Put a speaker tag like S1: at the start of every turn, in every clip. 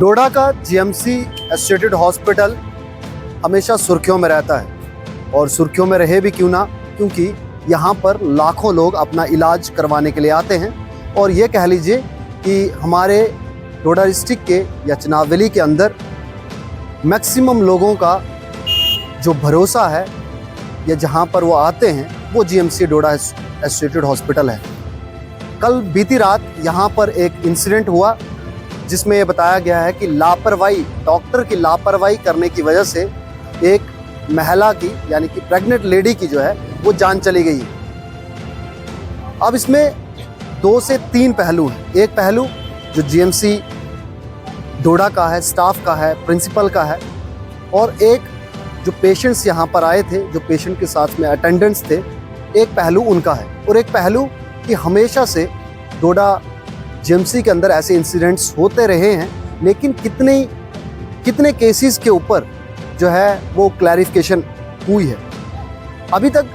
S1: डोडा का GMC associated hospital हमेशा सुर्खियों में रहता है और सुर्खियों में रहे भी क्यों ना, क्योंकि यहाँ पर लाखों लोग अपना इलाज करवाने के लिए आते हैं। और ये कह लीजिए कि हमारे डोडा डिस्ट्रिक्ट के या चनाब वैली के अंदर मैक्सिमम लोगों का जो भरोसा है या जहाँ पर वो आते हैं वो जीएमसी डोडा एसोसिएटेड हॉस्पिटल है। कल बीती रात यहाँ पर एक इंसिडेंट हुआ जिसमें ये बताया गया है कि लापरवाही, डॉक्टर की लापरवाही करने की वजह से एक महिला की यानी कि प्रेग्नेंट लेडी की जो है वो जान चली गई। अब इसमें 2 से 3 पहलू हैं। एक पहलू जो जीएमसी डोडा का है, स्टाफ का है, प्रिंसिपल का है, और एक जो पेशेंट्स यहाँ पर आए थे, जो पेशेंट के साथ में अटेंडेंट्स थे, एक पहलू उनका है। और एक पहलू कि हमेशा से डोडा जीएमसी के अंदर ऐसे इंसिडेंट्स होते रहे हैं, लेकिन कितने केसेस के ऊपर जो है वो क्लैरिफिकेशन हुई है। अभी तक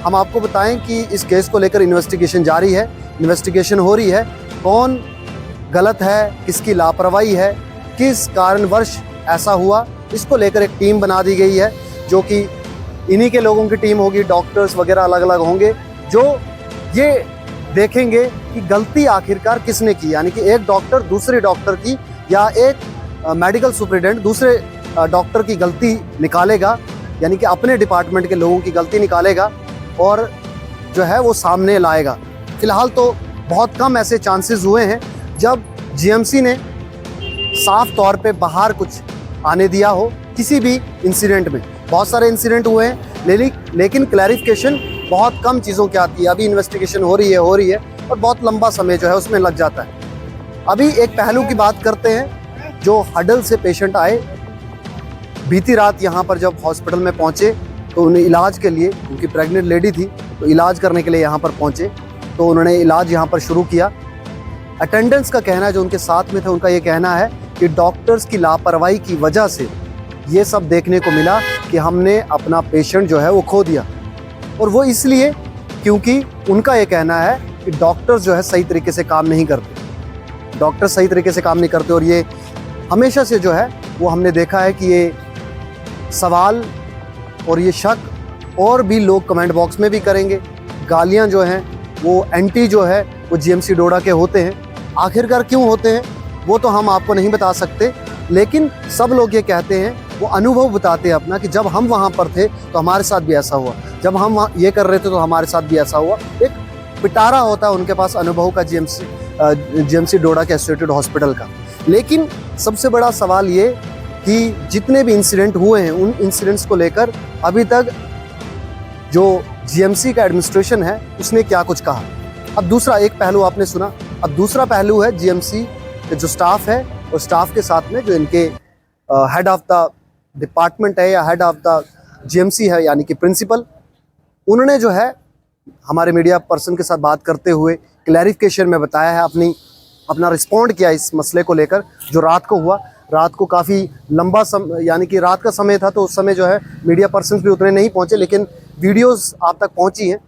S1: हम आपको बताएं कि इस केस को लेकर इन्वेस्टिगेशन जारी है, इन्वेस्टिगेशन हो रही है। कौन गलत है, किसकी लापरवाही है, किस कारणवश ऐसा हुआ, इसको लेकर एक टीम बना दी गई है जो कि इन्हीं के लोगों की टीम होगी, डॉक्टर्स वगैरह अलग अलग होंगे जो ये देखेंगे कि गलती आखिरकार किसने की, यानी कि एक डॉक्टर दूसरे डॉक्टर की या एक मेडिकल सुपरिटेंडेंट दूसरे डॉक्टर की गलती निकालेगा, यानी कि अपने डिपार्टमेंट के लोगों की गलती निकालेगा और जो है वो सामने लाएगा। फिलहाल तो बहुत कम ऐसे चांसेस हुए हैं जब जीएमसी ने साफ तौर पे बाहर कुछ आने दिया हो किसी भी इंसिडेंट में। बहुत सारे इंसिडेंट हुए हैं लेकिन क्लैरिफिकेशन बहुत कम चीज़ों की आती है। अभी इन्वेस्टिगेशन हो रही है और बहुत लंबा समय जो है उसमें लग जाता है। अभी एक पहलू की बात करते हैं। जो हडल से पेशेंट आए बीती रात यहाँ पर जब हॉस्पिटल में पहुँचे तो उन्हें इलाज के लिए, उनकी प्रेग्नेंट लेडी थी तो इलाज करने के लिए यहाँ पर पहुँचे तो उन्होंने इलाज यहाँ पर शुरू किया। अटेंडेंट्स का कहना है, जो उनके साथ में थे, उनका ये कहना है कि डॉक्टर्स की लापरवाही की वजह से ये सब देखने को मिला कि हमने अपना पेशेंट जो है वो खो दिया। और वो इसलिए क्योंकि उनका ये कहना है कि डॉक्टर्स जो है सही तरीके से काम नहीं करते, डॉक्टर सही तरीके से काम नहीं करते। और ये हमेशा से जो है वो हमने देखा है कि ये सवाल और ये शक और भी लोग कमेंट बॉक्स में भी करेंगे। गालियां जो हैं वो एंटी जो है वो जीएमसी डोडा के होते हैं। आखिरकार क्यों होते हैं वो तो हम आपको नहीं बता सकते, लेकिन सब लोग ये कहते हैं, वो अनुभव बताते हैं अपना कि जब हम वहाँ पर थे तो हमारे साथ भी ऐसा हुआ, जब हम ये कर रहे थे तो हमारे साथ भी ऐसा हुआ। एक पिटारा होता है उनके पास अनुभव का जीएमसी डोडा के एसोसिएटेड हॉस्पिटल का। लेकिन सबसे बड़ा सवाल ये कि जितने भी इंसिडेंट हुए हैं उन इंसिडेंट्स को लेकर अभी तक जो जीएमसी का एडमिनिस्ट्रेशन है उसने क्या कुछ कहा। अब दूसरा एक पहलू आपने सुना, अब दूसरा पहलू है जीएमसी के जो स्टाफ है और स्टाफ के साथ में जो इनके हेड ऑफ द डिपार्टमेंट है या हेड ऑफ द जीएमसी है यानी कि प्रिंसिपल। उन्होंने जो है हमारे मीडिया पर्सन के साथ बात करते हुए क्लैरिफिकेशन में बताया है, अपना रिस्पॉन्ड किया इस मसले को लेकर जो रात को हुआ। रात को काफ़ी लंबा यानी कि रात का समय था तो उस समय जो है मीडिया पर्सन भी उतने नहीं पहुँचे, लेकिन वीडियोज़ आप तक पहुँची हैं।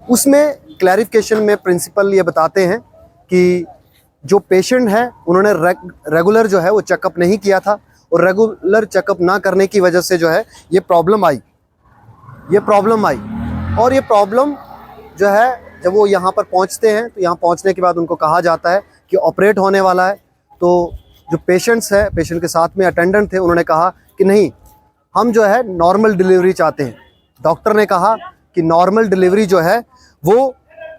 S1: उसमें क्लैरिफिकेशन में प्रिंसिपल ये बताते हैं कि जो पेशेंट है उन्होंने रेगुलर जो है वो चेकअप नहीं किया था और रेगुलर चेकअप ना करने की वजह से जो है ये प्रॉब्लम आई। और ये प्रॉब्लम जो है जब वो यहाँ पर पहुँचते हैं तो यहाँ पहुँचने के बाद उनको कहा जाता है कि ऑपरेट होने वाला है। तो जो पेशेंट्स है, पेशेंट के साथ में अटेंडेंट थे, उन्होंने कहा कि नहीं, हम जो है नॉर्मल डिलीवरी चाहते हैं। डॉक्टर ने कहा कि नॉर्मल डिलीवरी जो है वो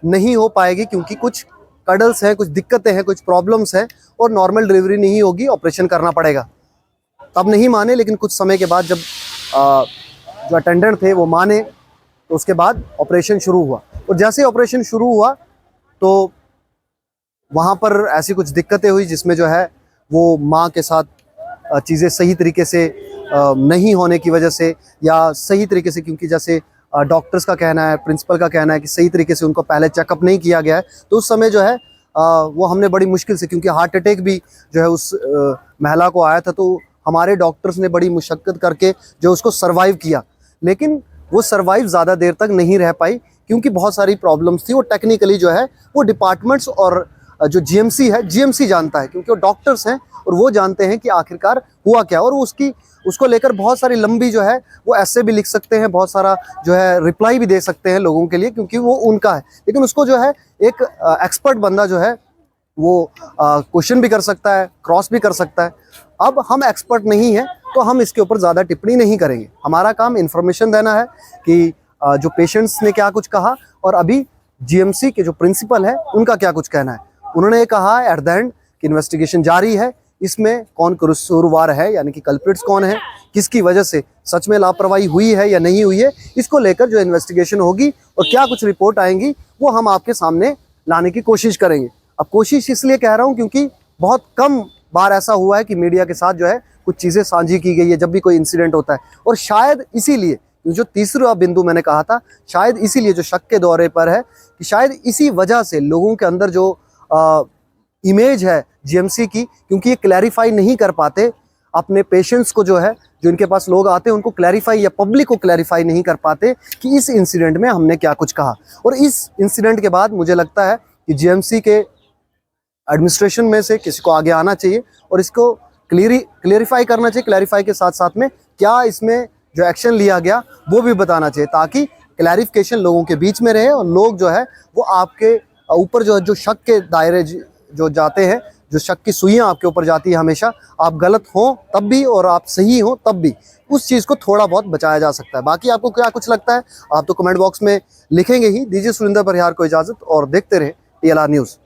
S1: नहीं हो पाएगी क्योंकि कुछ कडल्स हैं, कुछ दिक्कतें हैं, कुछ प्रॉब्लम्स हैं और नॉर्मल डिलीवरी नहीं होगी, ऑपरेशन करना पड़ेगा। तब नहीं माने, लेकिन कुछ समय के बाद जब जो अटेंडेंट थे वो माने तो उसके बाद ऑपरेशन शुरू हुआ। और जैसे ही ऑपरेशन शुरू हुआ तो वहाँ पर ऐसी कुछ दिक्कतें हुई जिसमें जो है वो माँ के साथ चीज़ें सही तरीके से नहीं होने की वजह से या सही तरीके से, क्योंकि जैसे डॉक्टर्स का कहना है, प्रिंसिपल का कहना है कि सही तरीके से उनको पहले चेकअप नहीं किया गया है, तो उस समय जो है वो हमने बड़ी मुश्किल से, क्योंकि हार्ट अटैक भी जो है उस महिला को आया था, तो हमारे डॉक्टर्स ने बड़ी मुशक्कत करके जो उसको सर्वाइव किया। लेकिन वो सर्वाइव ज़्यादा देर तक नहीं रह पाई क्योंकि बहुत सारी प्रॉब्लम्स थी। वो टेक्निकली जो है वो डिपार्टमेंट्स और जो जीएमसी है, जीएमसी जानता है क्योंकि वो डॉक्टर्स हैं और वो जानते हैं कि आखिरकार हुआ क्या। और उसको लेकर बहुत सारी लंबी जो है वो ऐसे भी लिख सकते हैं, बहुत सारा जो है रिप्लाई भी दे सकते हैं लोगों के लिए, क्योंकि वो उनका है। लेकिन उसको जो है एक एक्सपर्ट बंदा जो है वो क्वेश्चन भी कर सकता है, क्रॉस भी कर सकता है। अब हम एक्सपर्ट नहीं हैं तो हम इसके ऊपर ज़्यादा टिप्पणी नहीं करेंगे। हमारा काम इन्फॉर्मेशन देना है कि जो पेशेंट्स ने क्या कुछ कहा और अभी जीएमसी के जो प्रिंसिपल है उनका क्या कुछ कहना है। उन्होंने ये कहा एट द एंड कि इन्वेस्टिगेशन जारी है, इसमें कौन कसूरवार है, यानी कि कल्प्रिट्स कौन है, किसकी वजह से सच में लापरवाही हुई है या नहीं हुई है, इसको लेकर जो इन्वेस्टिगेशन होगी और क्या कुछ रिपोर्ट आएंगी वो हम आपके सामने लाने की कोशिश करेंगे। अब कोशिश इसलिए कह रहा हूँ क्योंकि बहुत कम बार ऐसा हुआ है कि मीडिया के साथ जो है कुछ चीज़ें साझी की गई है जब भी कोई इंसिडेंट होता है। और शायद इसीलिए जो तीसरा बिंदु मैंने कहा था, शायद इसीलिए जो शक के दौरे पर है कि शायद इसी वजह से लोगों के अंदर जो इमेज है जीएमसी की, क्योंकि ये क्लैरिफाई नहीं कर पाते अपने पेशेंट्स को, जो है जो इनके पास लोग आते हैं उनको क्लैरिफाई या पब्लिक को क्लैरिफाई नहीं कर पाते कि इस इंसिडेंट में हमने क्या कुछ कहा। और इस इंसिडेंट के बाद मुझे लगता है कि जीएमसी के एडमिनिस्ट्रेशन में से किसी को आगे आना चाहिए और इसको क्लियरिफाई करना चाहिए। क्लैरिफाई के साथ साथ में क्या इसमें जो एक्शन लिया गया वो भी बताना चाहिए, ताकि क्लैरिफिकेशन लोगों के बीच में रहे और लोग जो है वो आपके ऊपर जो शक के दायरे जो जाते हैं, जो शक की सुइयां आपके ऊपर जाती है हमेशा, आप गलत हों तब भी और आप सही हों तब भी, उस चीज़ को थोड़ा बहुत बचाया जा सकता है। बाकी आपको क्या कुछ लगता है आप तो कमेंट बॉक्स में लिखेंगे ही। दीजिए सुरिंदर परिहार को इजाज़त और देखते रहे TLR न्यूज़।